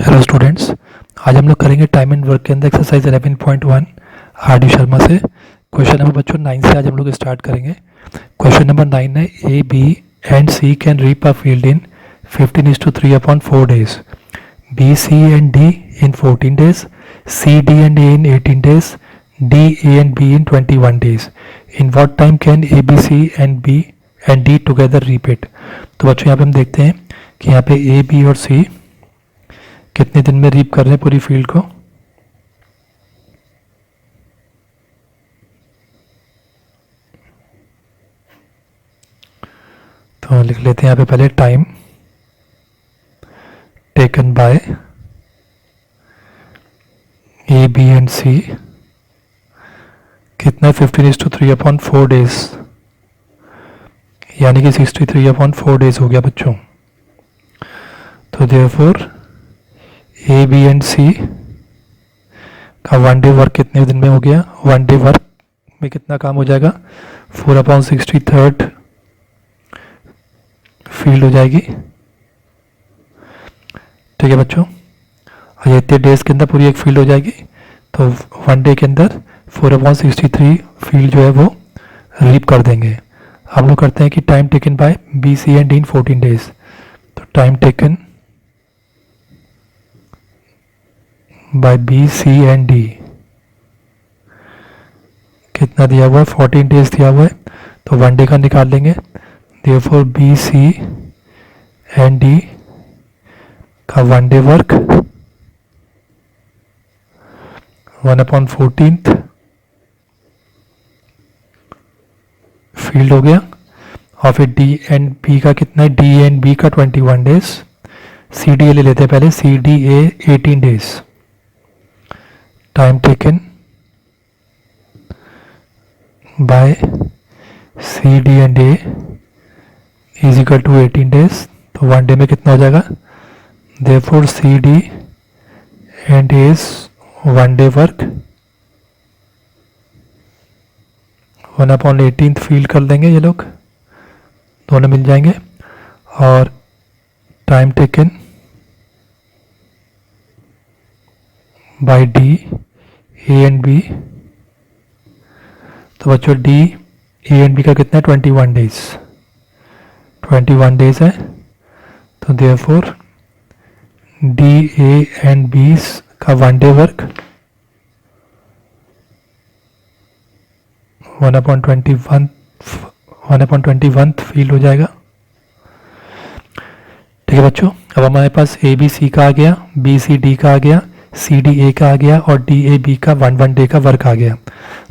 Hello students, आज हम लोग करेंगे टाइम एंड वर्क के अंदर एक्सरसाइज 11.1 आर डी शर्मा से। क्वेश्चन नंबर बच्चों 9 से आज हम लोग स्टार्ट करेंगे। क्वेश्चन नंबर 9 है A B and C can reap a field in 15:3/4 days, B C and D in 14 days, C D and A in 18 days, D A and B in 21 days. In what time can A B C and B and D together reap it. तो बच्चों यहाँ पे हम देखते हैं कि यहाँ पे ए बी और सी कितने दिन में रीप कर रहे हैं पूरी फील्ड को। तो लिख लेते हैं यहाँ पे पहले time taken by A B and C कितना 15:3/4 days, यानी कि 63/4 days हो गया बच्चों। तो देयरफॉर ए बी एंड सी का 1 डे वर्क कितने दिन में हो गया। 1 डे वर्क में कितना काम हो जाएगा, 4/63 फील्ड हो जाएगी। ठीक है बच्चों, और ये इतने डेज के अंदर पूरी एक फील्ड हो जाएगी। तो 1 डे के अंदर 4/63 फील्ड जो है वो रीप कर देंगे। हम लोग करते हैं कि time taken by B C and D in 14 days। तो time taken by B C and D कितना दिया हुआ है, 14 days दिया हुआ है। तो 1 डे का निकाल लेंगे। Therefore B C and D का 1 डे वर्क 1/14 फील्ड हो गया। और फिर डी एंड बी का कितना है, डी एंड बी का 21 days। सी डी ए ले लेते हैं पहले, C D A 18 days। Time taken by C D and A is equal to 18 days। तो 1 डे में कितना हो जाएगा, therefore C D and A is 1 day work 1/18 fill कर देंगे, ये लोग दोनों मिल जाएंगे। और time taken by D A and B, तो बच्चों डी ए एंड बी का कितना है, 21 days। 21 days है। तो therefore D A and B का 1 डे वर्क 1/21 फील्ड हो जाएगा। ठीक है बच्चों, अब हमारे पास ए बी सी का आ गया, बी सी डी का आ गया, सी डी ए का आ गया और डी ए बी का 1 डे का वर्क आ गया।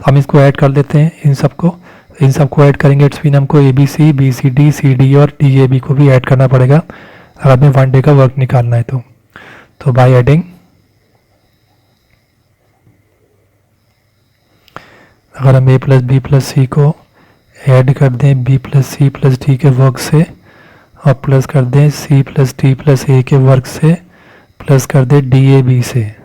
हम इसको ऐड कर लेते हैं, इन सबको ऐड करेंगे। इट्स मीन हमको A B C D C D और डी ए बी को भी ऐड करना पड़ेगा अगर हमें 1 डे का वर्क निकालना है। तो बाय एडिंग, अगर हम A plus B plus C को ऐड कर दें B plus C plus D के वर्क से, और प्लस कर दें C plus D plus A के वर्क से, प्लस कर दें डी ए बी से।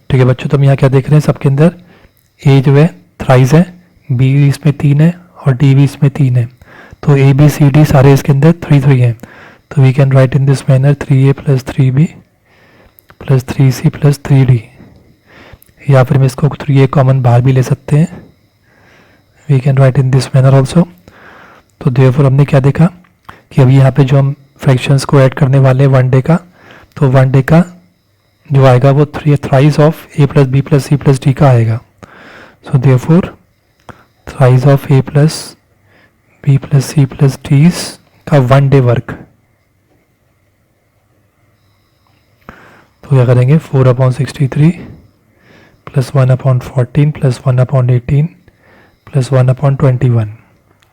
ठीक है बच्चों, तो हम यहाँ क्या देख रहे हैं, सबके अंदर ए जो है थ्राइस है, बी इसमें 3 है और डी भी इसमें 3 है। तो ए बी सी डी सारे इसके अंदर 3 हैं। तो we can write in this manner 3a plus 3b plus 3c plus 3d, या फिर हम इसको 3a कॉमन बाहर भी ले सकते हैं। We can write in this manner also. तो देयरफॉर हमने क्या देखा कि अभी यहाँ पे जो हम फ्रैक्शंस को ऐड करने वाले हैं 1 डे का, तो 1 डे का जो आएगा वो thrice of A plus B plus C plus D का आएगा। So therefore thrice of A plus B plus C plus D का 1 डे वर्क, तो क्या करेंगे 4/63 प्लस 1/14 प्लस 1/18 प्लस 1/21।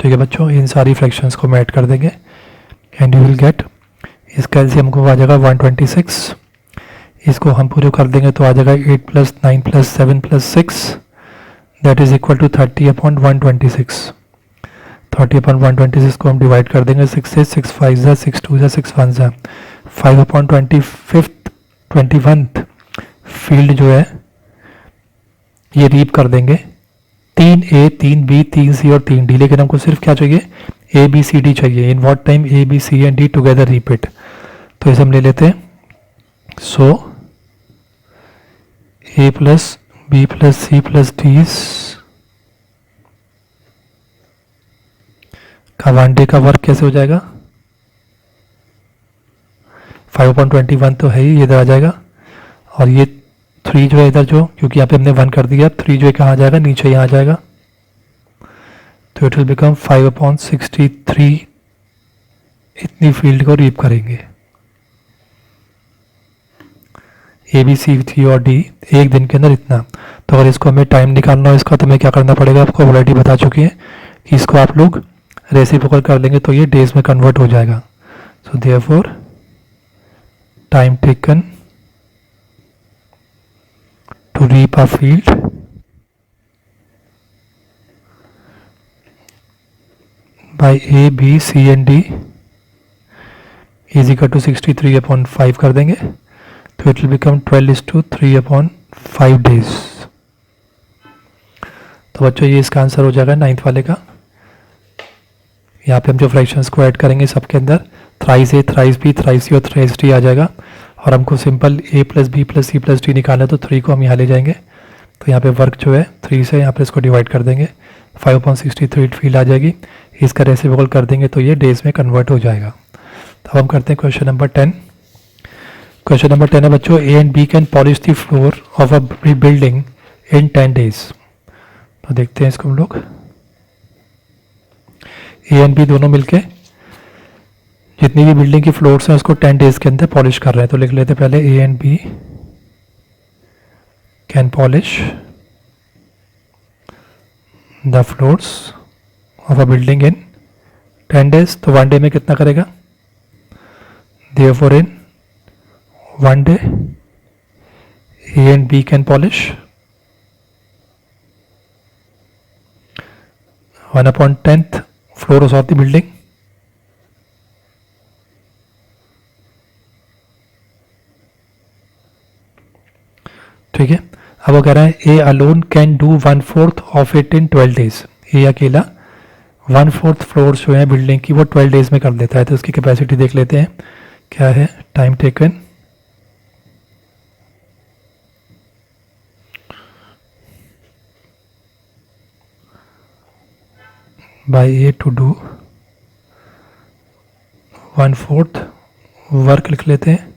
ठीक है बच्चों, इन सारी फ्रैक्शंस को हम ऐड कर देंगे एंड यू विल गेट, इसका एलसीएम को आ जाएगा 126। इसको हम पूरे कर देंगे तो आ जाएगा 8 plus 9 plus 7 plus 6 that is equal to 30/126। 30/126 को हम डिवाइड कर देंगे 6 से, 6 5 जा, 6 2 जा, 6 1 जा, 5/21 फील्ड जो है ये रीप कर देंगे 3A 3B 3C और 3D, लेकिन हमको सिर्फ क्या चाहिए, ए बी सी डी चाहिए, in what time A B C and D together repeat. तो इसे हम ले लेते हैं, so A plus B plus C plus D का 1 डे का वर्क कैसे हो जाएगा, 5/21 तो है ही, इधर आ जाएगा। और ये 3 जो है इधर, जो क्योंकि यहाँ पे हमने 1 कर दिया, 3 जो है कहाँ आ जाएगा, नीचे यहाँ आ जाएगा। तो इट विल बिकम 5/63 इतनी फील्ड को रीप करेंगे, ए बी सी डी और डी एक दिन के अंदर इतना। तो अगर इसको हमें टाइम निकालना हो इसका, तो हमें क्या करना पड़ेगा, आपको ऑलरेडी बता चुकी है कि इसको आप लोग रेसिप्रोकल कर लेंगे तो ये डेज में कन्वर्ट हो जाएगा। So therefore time taken to reap a field by A B C and D is equal to 63/5 कर देंगे, तो इट विल बिकम 12:3/5 डेज। तो बच्चों ये इसका आंसर हो जाएगा 9th वाले का। यहाँ पे हम जो फ्रैक्शंस को ऐड करेंगे सबके अंदर thrice A thrice B thrice C और थ्राइस डी आ जाएगा। और हमको simple A plus B plus C plus D निकालना है, तो 3 को हम यहाँ ले जाएंगे। तो यहाँ पे वर्क जो है 3 से यहाँ पे इसको डिवाइड कर देंगे, 5/63 फील्ड आ जाएगी। इसका रेसिप्रोकल कर देंगे तो ये डेज में कन्वर्ट हो जाएगा। तो अब हम करते हैं क्वेश्चन नंबर 10। क्वेश्चन नंबर 10 है बच्चों, A and B can polish the floor of a building in 10 days. तो देखते हैं इसको हम लोग, ए एंड बी दोनों मिलके जितनी भी बिल्डिंग की फ्लोर्स हैं उसको 10 डेज के अंदर पॉलिश कर रहे हैं। तो लिख लेते हैं पहले, A and B can polish the floors of a building in 10 days. तो 1 डे में कितना करेगा, therefore in 1 day A and B can polish 1/10th floors of the building। ठीक है, अब वो कह रहा है A alone can do 1/4 of it in 12 days. A अकेला 1/4 फ्लोर जो है बिल्डिंग की वो 12 डेज में कर देता है। तो उसकी कैपेसिटी देख लेते हैं क्या है, time taken by A to do 1/4 work लिख लेते हैं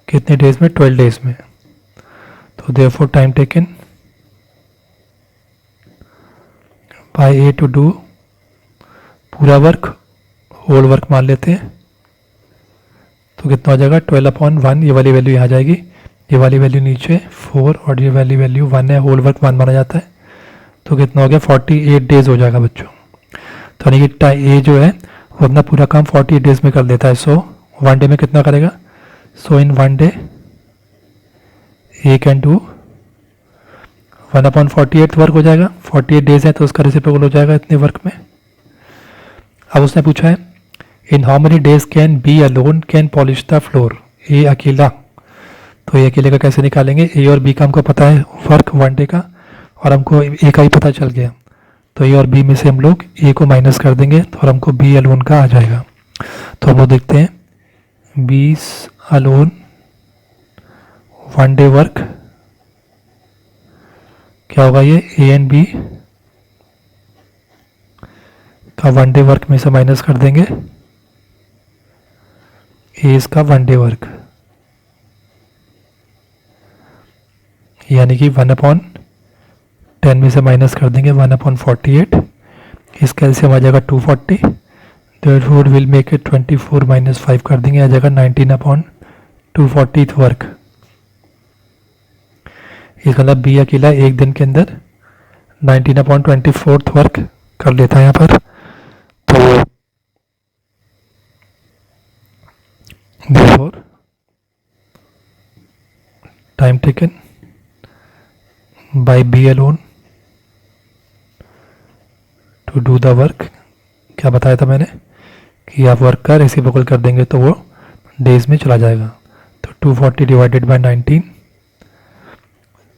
कितने डेज में, 12 डेज में। तो therefore time taken by A to do पूरा वर्क, होल वर्क मान लेते हैं। तो कितना हो जाएगा, 12/1, ये वाली वैल्यू यहाँ आ जाएगी, ये वाली वैल्यू नीचे 4 और ये वाली वैल्यू 1 है, होल वर्क 1 माना जाता है। तो कितना हो गया, 48 डेज हो जाएगा बच्चों। तो यानी कि ए जो है वो अपना पूरा काम 48 डेज में कर देता है। सो 1 डे में कितना करेगा, सो इन 1 day A can do 1/48 work हो जाएगा। 48 डेज है तो उसका रेसिप्रोकल हो जाएगा इतने वर्क में। अब उसने पूछा है in how many days can B alone can polish the floor. A अकेला, तो ए अकेले का कैसे निकालेंगे, ए और बी का हमको पता है वर्क 1 डे का, और हमको ए का ही पता चल गया। तो ए और बी में से हम लोग ए को माइनस कर देंगे तो और हमको बी अलोन का आ जाएगा। तो हम लोग देखते हैं 20 अलोन 1 डे वर्क क्या होगा, ये ए एंड बी का 1 डे वर्क में से माइनस कर देंगे ए इसका 1 डे वर्क, यानी कि 1/10 में से माइनस कर देंगे 1/48। इसका एलसीएम आ जाएगा 240, देयरफॉर विल मेक इट 24 - 5 कर देंगे, आ जाएगा 19/240 वर्क। इसका मतलब बी अकेला एक दिन के अंदर 19/24 वर्क कर लेता है यहाँ पर। तो therefore time taken by B alone to do the work, क्या बताया था मैंने कि आप वर्क का रेसिप्रोकल कर देंगे तो वो डेज में चला जाएगा। तो 240 divided by 19,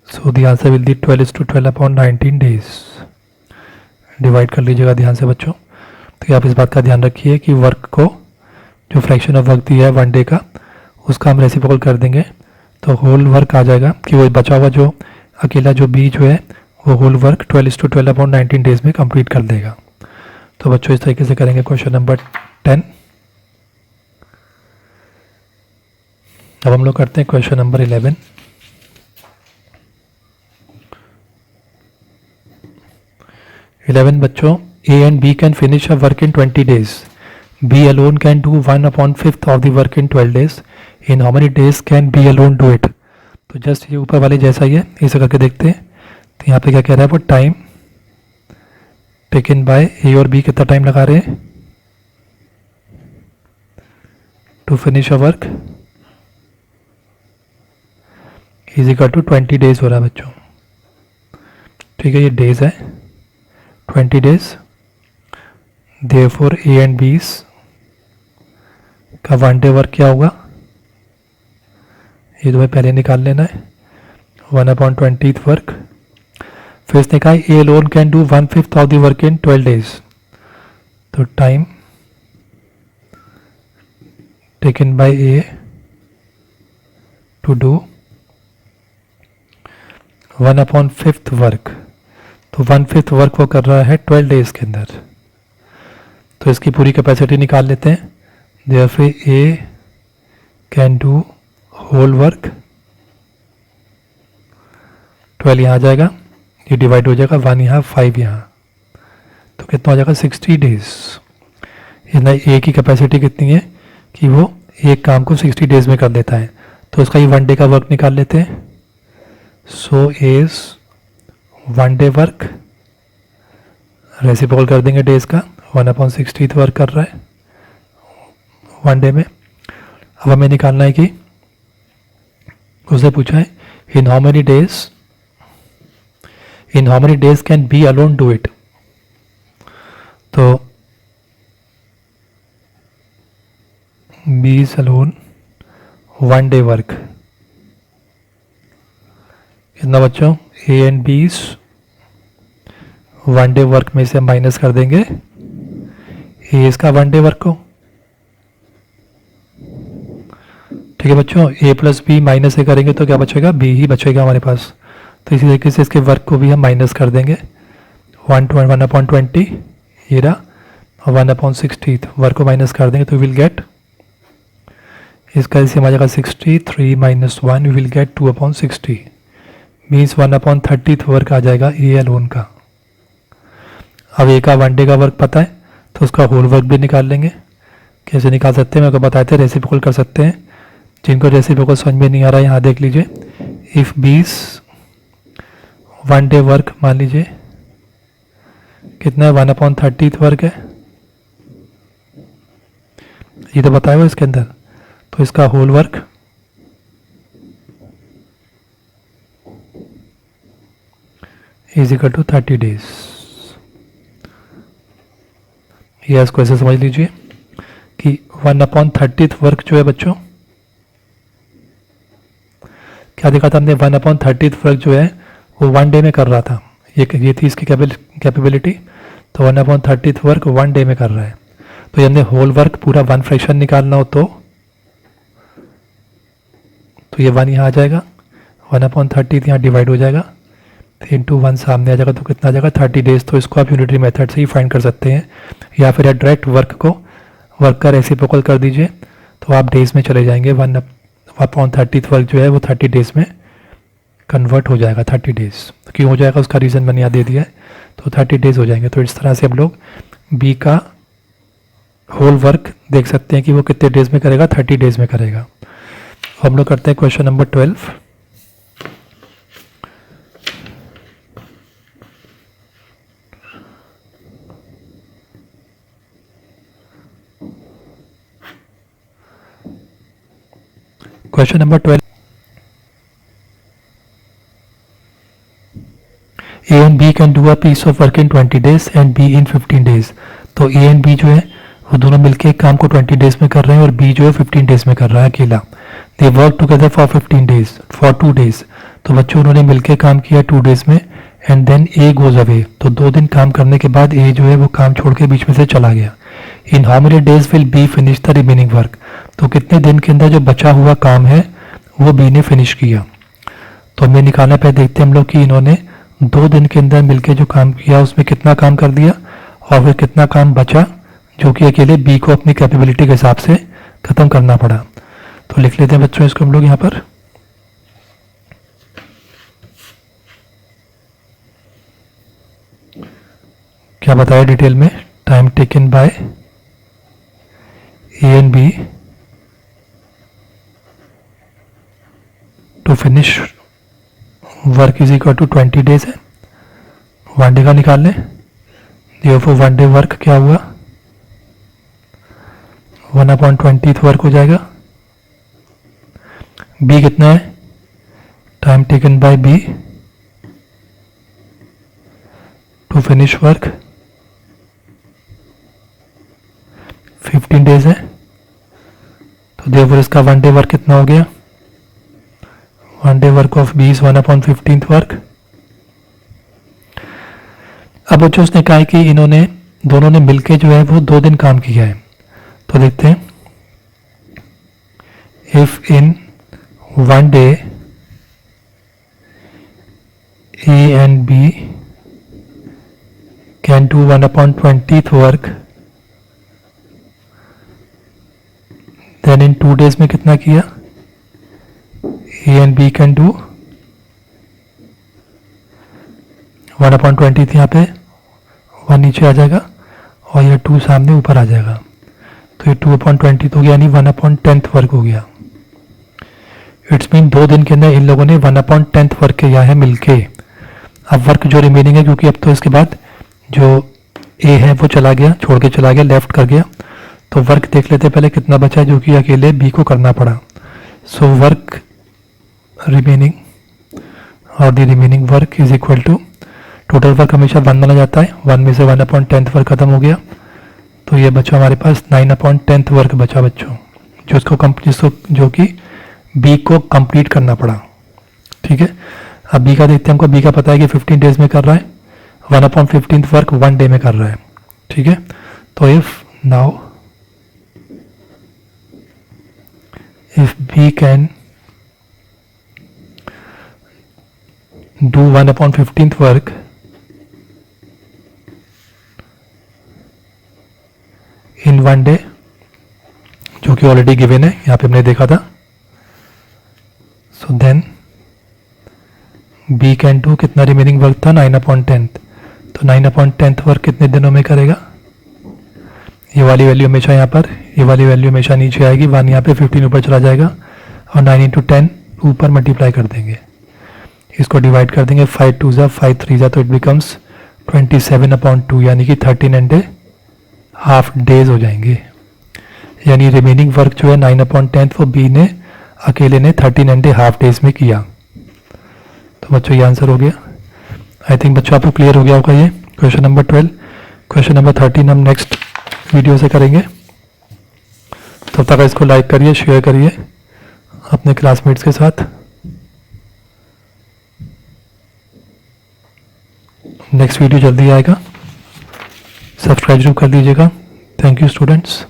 so the answer will be 12 = 12/19 days. Divide कर लीजिएगा ध्यान से बच्चों। तो आप इस बात का ध्यान रखिए कि वर्क को, जो फ्रैक्शन ऑफ वर्क दिया है 1 डे का, उसका हम रेसिप्रोकल कर देंगे तो होल वर्क आ जाएगा कि वो बचा हुआ जो अकेला जो बी जो है वो होल वर्क 12/12/19 डेज में कंप्लीट कर देगा। तो बच्चों इस तरीके से करेंगे क्वेश्चन नंबर 10। अब हम लोग करते हैं क्वेश्चन नंबर 11। बच्चों, A and B can finish a work in 20 days. B alone can do 1/5 of the work in 12 days. In how many days can B alone do it? तो just ये ऊपर वाले जैसा ही है, इसे करके देखते हैं। तो यहाँ पे क्या कह रहा है, वो टाइम टेकन बाय ए और बी कितना टाइम लगा रहे हैं to finish a work is equal to 20 days हो रहा है बच्चों। ठीक है, ये डेज है 20 days. Therefore A and B का 1 डे वर्क क्या होगा, ये तुम्हें पहले निकाल लेना है, 1/20 वर्क। फिर इसने कहा A alone can do 1/5 of the work in 12 days. तो time taken by A to do 1/5 work. तो 1/5 वर्क वो कर रहा है 12 डेज के अंदर। तो इसकी पूरी कैपेसिटी निकाल लेते हैं। Therefore A can do whole work 12 यहाँ आ जाएगा, ये डिवाइड हो जाएगा 1 यहाँ 5 यहाँ, तो कितना हो जाएगा 60 डेज। इतना ए की कैपेसिटी कितनी है कि वो एक काम को 60 डेज में कर देता है। तो उसका ये 1 डे का वर्क निकाल लेते हैं। So as 1 day work, reciprocal कर देंगे डेज का, 1/60 वर्क कर रहा है 1 डे में। अब हमें निकालना है कि उसने पूछा है in how many days can B alone do it. तो B is alone 1 day work. कितना बच्चों, A and B 1 day work में से हम माइनस कर देंगे ए इसका 1 डे वर्क को। ठीक है बच्चों, ए प्लस बी माइनस ए करेंगे तो क्या बचेगा, बी ही बचेगा हमारे पास। तो इसी तरीके से इसके वर्क को भी हम माइनस कर देंगे 1/20 ये रहा, और 1/60 वर्क को माइनस कर देंगे तो विल गेट, इसका इसे आ जाएगा 60, 3 - 1 विल गेट 2/60 मीन्स 1/30 वर्क आ जाएगा ए अलोन का। अब ए का 1 डे का वर्क पता है तो उसका होल वर्क भी निकाल लेंगे। कैसे निकाल सकते हैं, मेरे को बताए थे, रेसिप्रोकल कर सकते हैं। जिनको रेसिप्रोकल समझ में नहीं आ रहा है यहाँ देख लीजिए। इफ बीस 1 डे वर्क मान लीजिए कितना है, 1/30 वर्क है, ये तो बताया हुआ इसके अंदर। तो इसका whole work is equal to 30 days. ये इसको ऐसे समझ लीजिए कि 1/30 वर्क जो है बच्चों, क्या देखा था हमने, 1/30 वर्क जो है वो 1 डे में कर रहा था। ये थी इसकी कैपेबिलिटी। तो 1/30 वर्क 1 डे में कर रहा है। तो हमने होल वर्क पूरा 1 फ्रैक्शन निकालना हो तो ये 1 यहाँ आ जाएगा, 1/30 यहाँ डिवाइड हो जाएगा, 3 × 1 सामने आ जाएगा, तो कितना आ जाएगा 30 डेज। तो इसको आप यूनिटरी मेथड से ही फाइंड कर सकते हैं, या फिर डायरेक्ट वर्क का रेसिप्रोकल कर दीजिए तो आप डेज में चले जाएंगे। 1/30 वर्क जो है वो 30 डेज में कन्वर्ट हो जाएगा। 30 डेज क्यों हो जाएगा उसका रीज़न मैंने यहाँ दे दिया है। तो 30 डेज हो जाएंगे। तो इस तरह से हम लोग बी का होल वर्क देख सकते हैं कि वो कितने डेज में करेगा, 30 डेज में करेगा। हम लोग करते हैं question number 12। Question number 12, A and B can do a piece of work in 20 days and B in 15 days. तो ए एंड बी जो है वो दोनों मिलकर एक काम को 20 डेज में कर रहे हैं और बी जो है 15 डेज में कर रहा है अकेला। They work together for 15 days for 2 days. तो बच्चों उन्होंने मिलकर काम किया 2 डेज में and then A goes away, तो 2 दिन काम करने के बाद ए जो है वो काम छोड़ के बीच में से चला गया. इन how many days will be finish the remaining work, तो कितने दिन के अंदर जो बचा हुआ काम है वो बी ने फिनिश किया. तो हमें निकालना पे देखते हैं हम लोग कि इन्होंने 2 दिन के अंदर मिलके जो काम किया उसमें कितना काम कर दिया और फिर कितना काम बचा जो कि अकेले बी को अपनी कैपेबिलिटी के हिसाब से ख़त्म करना पड़ा. तो लिख लेते हैं बच्चों इसको हम लोग यहाँ पर. क्या बताया डिटेल में, time taken by A and B to finish work is equal to 20 days है. 1 डे का निकाल लें. देखो 1 डे वर्क क्या हुआ, 1/20 वर्क हो जाएगा. बी कितना है, time taken by B to finish work 15 days है. तो देखो इसका 1 डे वर्क कितना हो गया, 1 day work of B is 1/15 work. अब बच्चों उसने कहा है कि इन्होंने दोनों ने मिलके जो है वो 2 दिन काम किया है. तो देखते हैं, if in 1 day A and B can do 1/20 work, then in 2 days में कितना किया, A and B can do 1/20 यहाँ पे 1 नीचे आ जाएगा और ये 2 सामने ऊपर आ जाएगा. तो ये 2/20 हो गया, यानी 1/10 वर्क हो गया. इट्स मीन 2 दिन के अंदर इन लोगों ने 1/10 वर्क किया है मिलके. अब वर्क जो रिमेनिंग है, क्योंकि अब तो इसके बाद जो ए है वो चला गया, छोड़ के चला गया, लेफ्ट कर गया, तो वर्क देख लेते पहले कितना बचा है जो कि अकेले बी को करना पड़ा. सो वर्क रिमेनिंग और the remaining work is equal to, total work हमेशा 1 माना जाता है, 1 में से 1/10 वर्क खत्म हो गया. तो ये बचा हमारे पास 9/10 वर्क बचा बच्चों, जिसको जो कि बी को कंप्लीट करना पड़ा. ठीक है, अब बी का देखते हैं. हमको बी का पता है कि 15 डेज में कर रहा है, 1/15 वर्क 1 डे में कर रहा है. ठीक है, तो if now if B can do 1/15 work in 1 day, जो कि ऑलरेडी गिवन है, यहाँ पे हमने देखा था. So then B can do कितना रिमेनिंग वर्क था, 9/10. तो 9/10 वर्क कितने दिनों में करेगा, ये वाली वैल्यू हमेशा यहाँ पर, ये वाली वैल्यू हमेशा नीचे आएगी, 1 यहाँ पे 15 ऊपर चला जाएगा और 9 × 10 ऊपर मल्टीप्लाई कर देंगे, इसको डिवाइड कर देंगे. 5 2 ज़ा 5 3 ज़ा, तो इट बिकम्स 27/2, यानी कि 13.5 डेज हो जाएंगे. यानी रिमेनिंग वर्क जो है 9/10 वो बी ने अकेले ने 13.5 डेज में किया. तो बच्चों ये आंसर हो गया. आई थिंक बच्चों आपको क्लियर हो गया होगा ये क्वेश्चन नंबर 12. क्वेश्चन नंबर 13 हम नेक्स्ट वीडियो से करेंगे. तब तक इसको लाइक करिए, शेयर करिए अपने क्लासमेट्स के साथ. नेक्स्ट वीडियो जल्दी आएगा, सब्सक्राइब जरूर कर दीजिएगा. Thank you students.